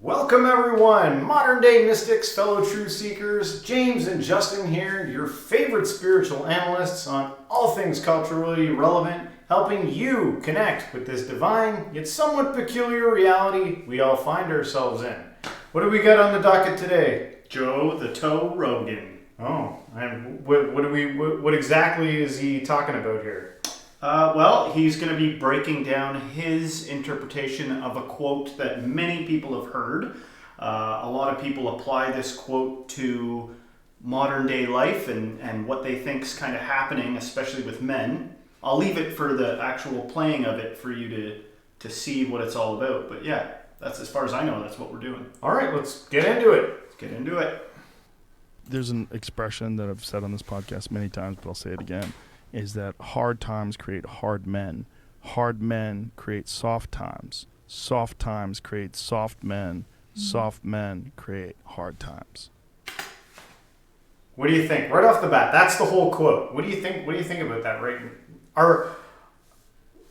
Welcome everyone, modern day mystics, fellow truth seekers, James and Justin here, your favorite spiritual analysts on all things culturally relevant, helping you connect with this divine yet somewhat peculiar reality we all find ourselves in. What do we got on the docket today? Joe the Toe Rogan. Oh, and what exactly is he talking about here? Well, he's going to be breaking down his interpretation of a quote that many people have heard. A lot of people apply this quote to modern day life and what they think is kind of happening, especially with men. I'll leave it for the actual playing of it for you to see what it's all about. But yeah, that's as far as I know, that's what we're doing. All right, let's get into it. Let's get into it. There's an expression that I've said on this podcast many times, but I'll say it again, is that hard times create hard men. Hard men create soft times. Soft times create soft men. Soft men create hard times. What do you think? Right off the bat, that's the whole quote. What do you think? What do you think about that? Right?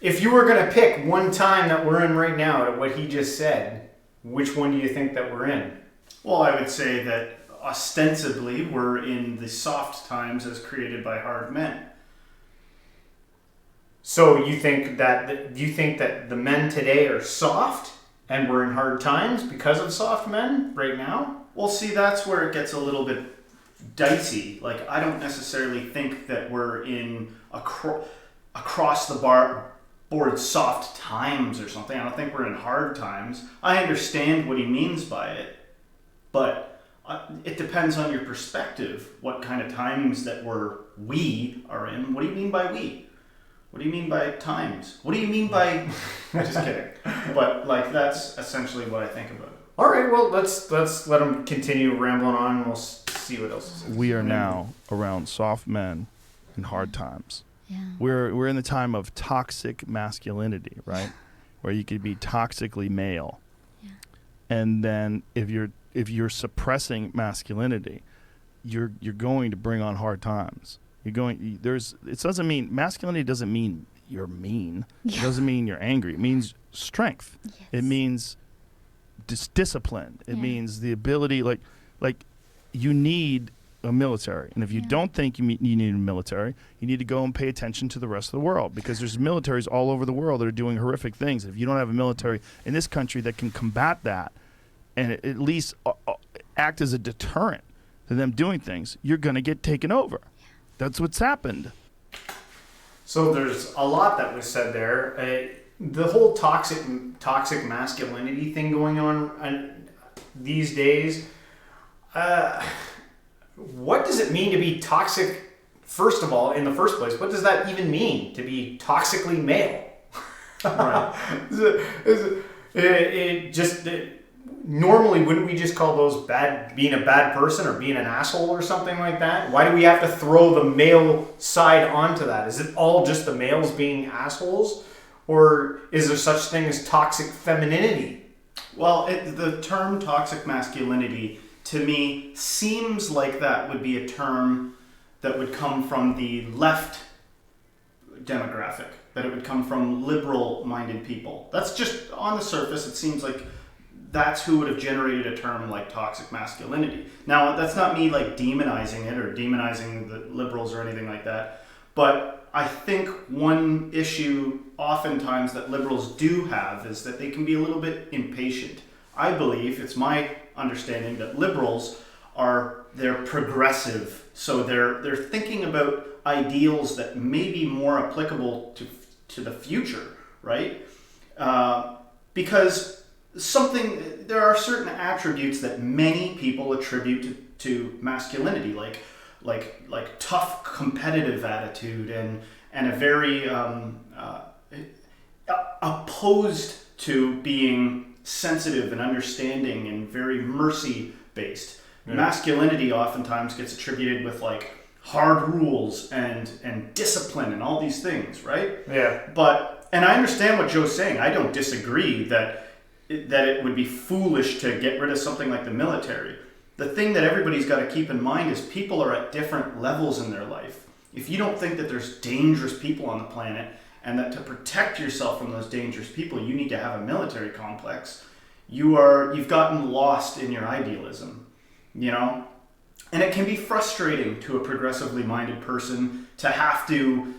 If you were going to pick one time that we're in right now to what he just said, which one do you think that we're in? Well, I would say that ostensibly we're in the soft times as created by hard men. So you think that the men today are soft and we're in hard times because of soft men right now? Well, see, that's where it gets a little bit dicey. Like, I don't necessarily think that we're in across the board soft times or something. I don't think we're in hard times. I understand what he means by it, but it depends on your perspective, what kind of times that we are in. What do you mean by we? What do you mean by times? What do you mean by... Just kidding. But, like, that's essentially what I think about it. All right, well, let's let him continue rambling on and we'll see what else. We are now around soft men in hard times. Yeah. We're in the time of toxic masculinity, right? Where you could be toxically male. Yeah. And then if you're suppressing masculinity, you're going to bring on hard times. It doesn't mean masculinity doesn't mean you're mean. Yeah. It doesn't mean you're angry. It means strength. Yes. It means discipline. It means the ability, like you need a military. And if you don't think you need a military, you need to go and pay attention to the rest of the world, because there's militaries all over the world that are doing horrific things. If you don't have a military in this country that can combat that and at least act as a deterrent to them doing things, you're going to get taken over. That's what's happened. So there's a lot that was said there. The whole toxic masculinity thing going on these days. What does it mean to be toxic? First of all, in the first place, what does that even mean to be toxically male? Right. Normally, wouldn't we just call those being a bad person or being an asshole or something like that? Why do we have to throw the male side onto that? Is it all just the males being assholes? Or is there such thing as toxic femininity? Well, the term toxic masculinity, to me, seems like that would be a term that would come from the left demographic, that it would come from liberal-minded people. That's just, on the surface, it seems like that's who would have generated a term like toxic masculinity. Now, that's not me like demonizing it or demonizing the liberals or anything like that, but I think one issue oftentimes that liberals do have is that they can be a little bit impatient. I believe, it's my understanding, that liberals they're progressive, so they're thinking about ideals that may be more applicable to the future, right? Because there are certain attributes that many people attribute to masculinity, like tough competitive attitude and a very opposed to being sensitive and understanding and very mercy based. Yeah. Masculinity oftentimes gets attributed with like hard rules and discipline and all these things, right? Yeah. And I understand what Joe's saying. I don't disagree that it would be foolish to get rid of something like the military. The thing that everybody's got to keep in mind is people are at different levels in their life. If you don't think that there's dangerous people on the planet and that to protect yourself from those dangerous people, you need to have a military complex, you've gotten lost in your idealism, you know? And it can be frustrating to a progressively minded person to have to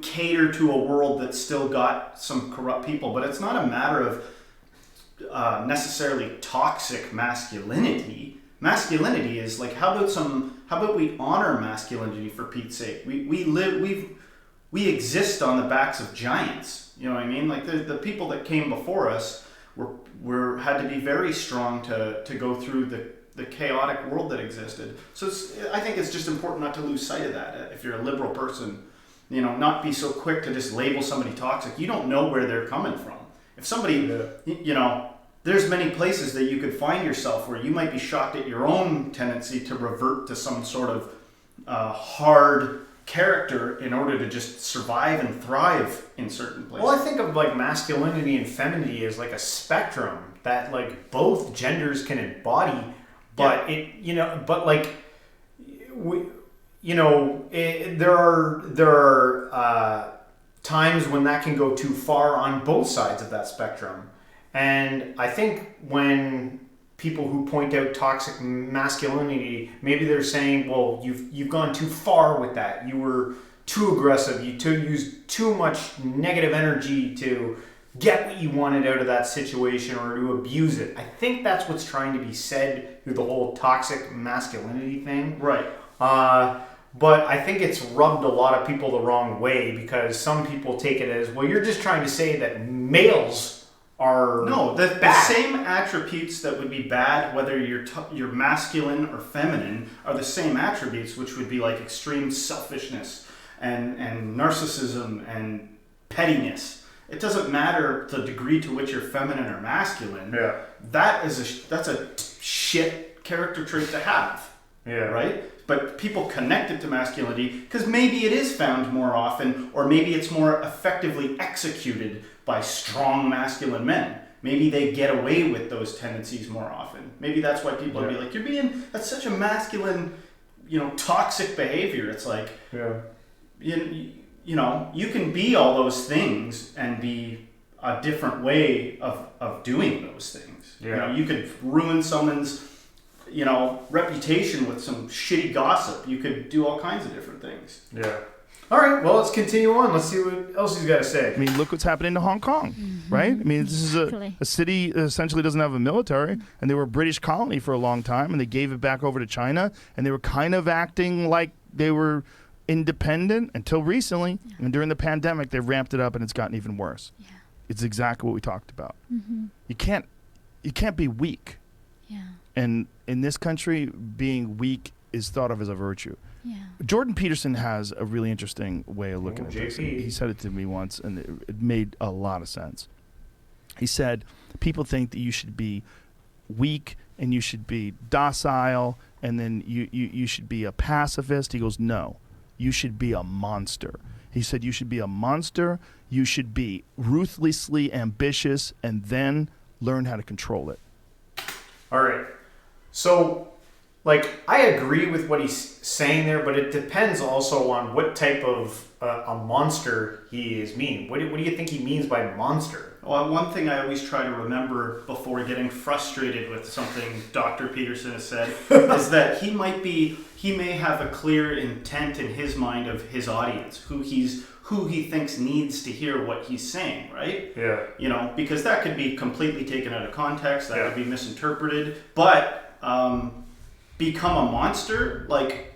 cater to a world that's still got some corrupt people. But it's not a matter of necessarily toxic masculinity. Masculinity is like, how about we honor masculinity, for Pete's sake? We exist on the backs of giants. You know what I mean? Like the people that came before us had to be very strong to go through the chaotic world that existed. So I think it's just important not to lose sight of that. If you're a liberal person, you know, not be so quick to just label somebody toxic. You don't know where they're coming from. If somebody, you know, there's many places that you could find yourself where you might be shocked at your own tendency to revert to some sort of hard character in order to just survive and thrive in certain places. Well, I think of like masculinity and femininity as like a spectrum that like both genders can embody, but there are times when that can go too far on both sides of that spectrum. And I think when people who point out toxic masculinity, maybe they're saying, well, you've gone too far with that. You were too aggressive. You used too much negative energy to get what you wanted out of that situation or to abuse it. I think that's what's trying to be said through the whole toxic masculinity thing. Right. But I think it's rubbed a lot of people the wrong way, because some people take it as, well, you're just trying to say that males are the same attributes that would be bad, whether you're masculine or feminine, are the same attributes, which would be like extreme selfishness and narcissism and pettiness. It doesn't matter the degree to which you're feminine or masculine. Yeah. That's a shit character trait to have. Yeah. Right? But people connect it to masculinity because maybe it is found more often, or maybe it's more effectively executed by strong masculine men. Maybe they get away with those tendencies more often. Maybe that's why people would be like, that's such a masculine, you know, toxic behavior. It's like, you know, you can be all those things and be a different way of doing those things. Yeah. You know, you could ruin someone's, you know, reputation with some shitty gossip. You could do all kinds of different things. Yeah. All right, well, let's continue on. Let's see what else he's got to say. I mean, look what's happening to Hong Kong, right? I mean, this is a city that essentially doesn't have a military, and they were a British colony for a long time, and they gave it back over to China, and they were kind of acting like they were independent until recently. Yeah. And during the pandemic, they ramped it up, and it's gotten even worse. Yeah. It's exactly what we talked about. Mm-hmm. You can't be weak. Yeah. And in this country, being weak is thought of as a virtue. Yeah. Jordan Peterson has a really interesting way of looking at this. He said it to me once, and it made a lot of sense. He said, people think that you should be weak and you should be docile, and then you should be a pacifist. He goes, no, you should be a monster. He said you should be a monster, you should be ruthlessly ambitious, and then learn how to control it. All right. So, like, I agree with what he's saying there, but it depends also on what type of a monster he is meaning. What do you think he means by monster? Well, one thing I always try to remember before getting frustrated with something Dr. Peterson has said is that he may have a clear intent in his mind of his audience, who he thinks needs to hear what he's saying, right? Yeah. You know, because that could be completely taken out of context, that could be misinterpreted, but become a monster, like,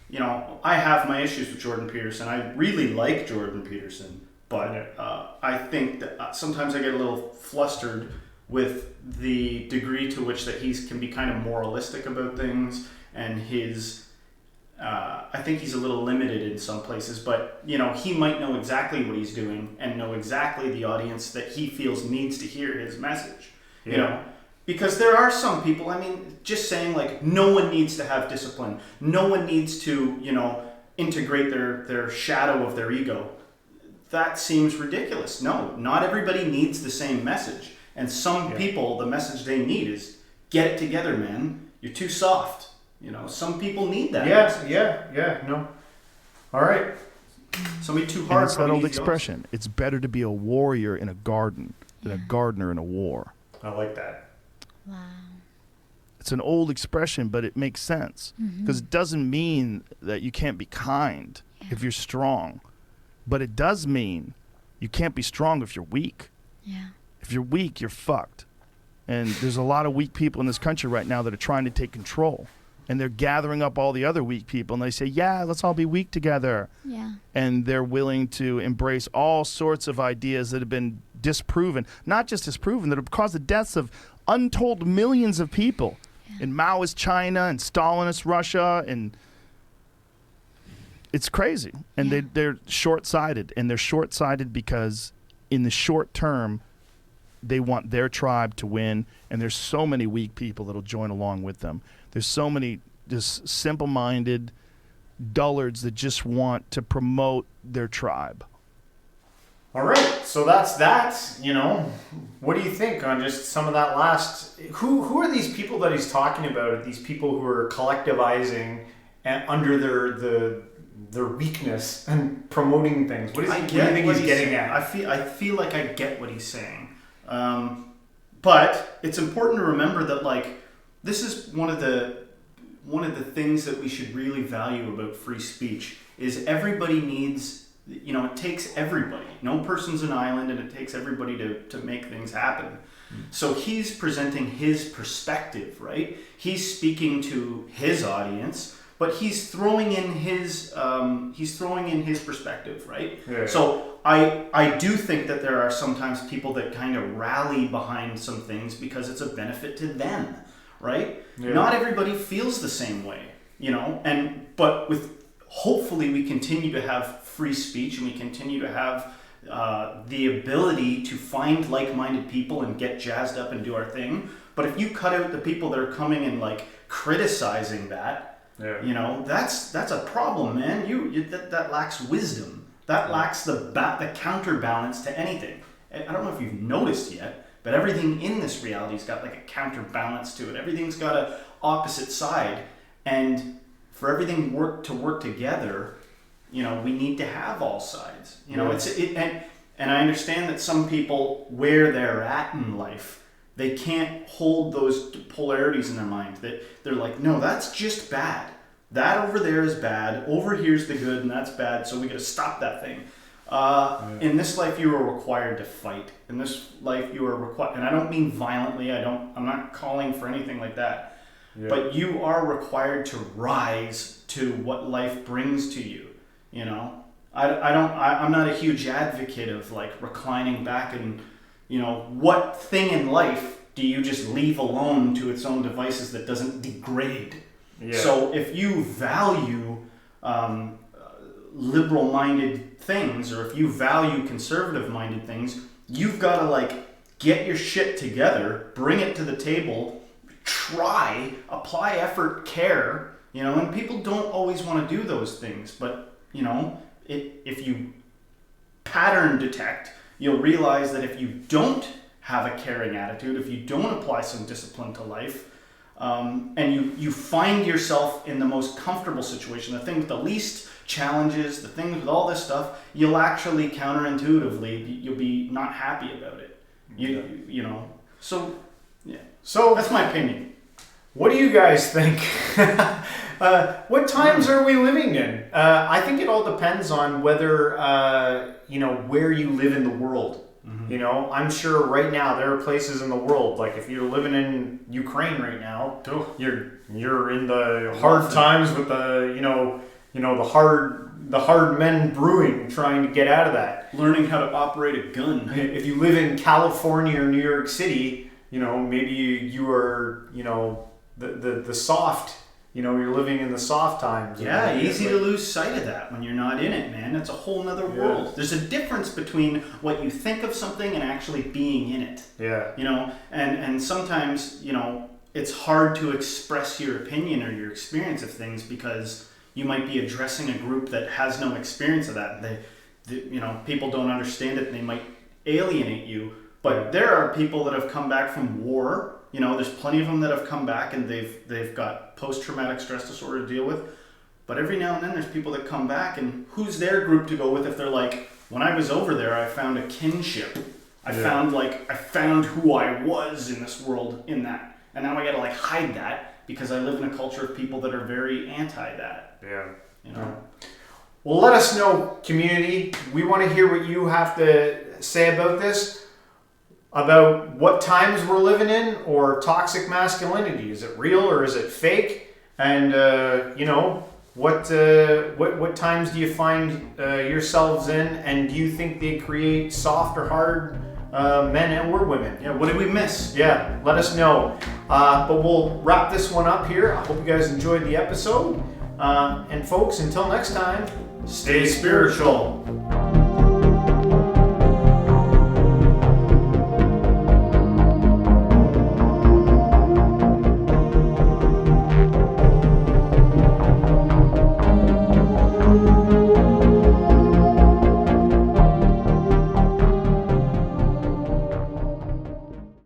you know, I have my issues with Jordan Peterson. I really like Jordan Peterson, but I think that sometimes I get a little flustered with the degree to which that he can be kind of moralistic about things, and I think he's a little limited in some places, but, you know, he might know exactly what he's doing and know exactly the audience that he feels needs to hear his message, you know? Because there are some people, I mean, just saying, like, no one needs to have discipline. No one needs to, you know, integrate their shadow of their ego. That seems ridiculous. No, not everybody needs the same message. And some people, the message they need is, get it together, man. You're too soft. You know, some people need that. No. All right. Somebody too hard. And it's that old expression. It's better to be a warrior in a garden than a gardener in a war. I like that. Wow. It's an old expression, but it makes sense because it doesn't mean that you can't be kind if you're strong, but it does mean you can't be strong if you're weak. Yeah. If you're weak, you're fucked. And there's a lot of weak people in this country right now that are trying to take control. And they're gathering up all the other weak people, and they say, yeah, let's all be weak together. Yeah. And they're willing to embrace all sorts of ideas that have been disproven, not just disproven, that have caused the deaths of untold millions of people in Maoist China and Stalinist Russia. And it's crazy. And they're short-sighted. And they're short-sighted because in the short term, they want their tribe to win. And there's so many weak people that'll join along with them. There's so many just simple-minded dullards that just want to promote their tribe. All right, so that's that. You know, what do you think on just some of that last? Who are these people that he's talking about? These people who are collectivizing and under their weakness and promoting things. What do you think he's getting at? I feel like I get what he's saying, but it's important to remember that like this is one of the things that we should really value about free speech is everybody needs. You know, it takes everybody. No person's an island, and it takes everybody to make things happen. So he's presenting his perspective, right? He's speaking to his audience, but he's throwing in his perspective, right? Yeah. So I do think that there are sometimes people that kind of rally behind some things because it's a benefit to them, right? Yeah. Not everybody feels the same way, you know, but hopefully we continue to have free speech and we continue to have the ability to find like-minded people and get jazzed up and do our thing. But if you cut out the people that are coming and like criticizing that, you know, that's a problem, man. That lacks wisdom. That lacks the counterbalance to anything. I don't know if you've noticed yet, but everything in this reality's got like a counterbalance to it. Everything's got an opposite side, and for everything to work together, you know, we need to have all sides. You know, and I understand that some people, where they're at in life, they can't hold those polarities in their mind. That they're like, no, that's just bad. That over there is bad. Over here's the good, and that's bad. So we got to stop that thing. In this life, you are required to fight. In this life, you are required, and I don't mean violently. I'm not calling for anything like that. Yeah. But you are required to rise to what life brings to you. You know, I'm not a huge advocate of like reclining back and, you know, what thing in life do you just leave alone to its own devices that doesn't degrade? Yeah. So if you value liberal-minded things, or if you value conservative-minded things, you've got to like get your shit together, bring it to the table. Try, apply effort, care, you know, and people don't always want to do those things, but, you know, if you pattern detect, you'll realize that if you don't have a caring attitude, if you don't apply some discipline to life, and you find yourself in the most comfortable situation, the thing with the least challenges, the things with all this stuff, you'll actually counterintuitively, you'll be not happy about it. You know, so... Yeah. So that's my opinion. What do you guys think? What times are we living in? I think it all depends on whether you know, where you live in the world. Mm-hmm. You know, I'm sure right now there are places in the world, like if you're living in Ukraine right now, you're in the hard times with the the hard men brewing, trying to get out of that. Learning how to operate a gun. If you live in California or New York City, you know, maybe you are, you know, the soft, you know, you're living in the soft times. Yeah, easy to lose sight of that when you're not in it, man. It's a whole nother world. There's a difference between what you think of something and actually being in it. Yeah. You know, and sometimes, you know, it's hard to express your opinion or your experience of things because you might be addressing a group that has no experience of that. You know, people don't understand it and they might alienate you. But there are people that have come back from war. You know, there's plenty of them that have come back and they've got post-traumatic stress disorder to deal with. But every now and then there's people that come back, and who's their group to go with if they're like, when I was over there, I found a kinship. I found who I was in this world in that. And now I gotta like hide that because I live in a culture of people that are very anti that. Yeah. You know? Well, let us know, community. We want to hear what you have to say about this, about what times we're living in, or toxic masculinity. Is it real or is it fake? And what times do you find yourselves in, and do you think they create soft or hard men and or women? Yeah, what did we miss? Yeah, let us know. But we'll wrap this one up here. I hope you guys enjoyed the episode. And folks, until next time, stay spiritual.